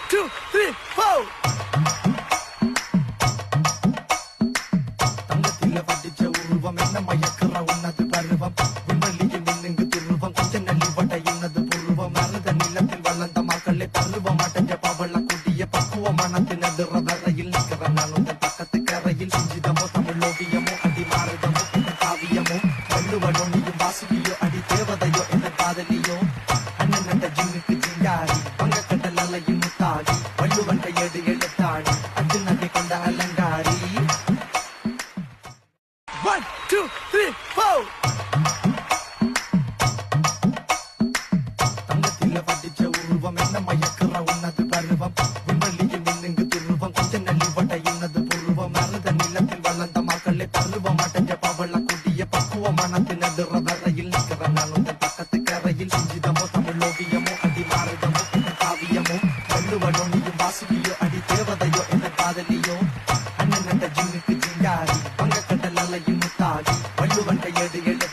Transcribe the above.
2, 3, 4. தங்கத்தில வடிச்ச உருவம் என்ன மயக்கிற உன்னது பருவம் விண்வெளியில் மின்னுங்கு துருவம் கொஞ்ச நல்லி வட இன்னது புருவம் மருத நிலத்தில் வளர்ந்த மக்களை பருவம் அடைஞ்ச பவள கூடிய பக்குவமானது நடுற வரையில் நிற்கிற நான் உங்கள் பக்கத்து கரையில் சிஞ்சிதமோ தமிழோவியமோ அடி மாறுதமோ இந்த காவியமோ வள்ளுவனோ நீயும் வாசுகியோ அடி தேவதையோ என்ற காதலியோ அண்ணன் நட்ட ஜிங்குக்கு ஜிங்காரி பங்க கடல் அலையில் முத்தாடி வள்ளுவன் கையெடு எழுத்தாடி அஞ்சு நகை கொண்ட அலங்காரி 1, 2, 3, 4. தங்கத்தில வடிச்ச உருவம் என்ன மயக்கிற உன்னது பருவம் விண்வெளியில் மின்னுங்கு துருவம் கொஞ்ச நல்லி வட இன்னது புருவம் மருத நிலத்தில் வளர்ந்த மக்களை பருவம் அடைஞ்ச பவள கூடிய பக்குவமானது நடுற வரையில் நிற்கிற நான் உங்கள் பக்கத்து கரையில் சிஞ்சிதமோ தமிழோவியமோ அடி மாறுதமோ இந்த காவியமோ வள்ளுவனோ நீயும் வாசுகியோ அடி தேவதையோ என்ற காதலியோ அண்ணன் நட்ட ஜிங்குக்கு ஜிங்காரி பங்க கடல் அலையில் முத்தாடி வள்ளுவன் கையெடு எழு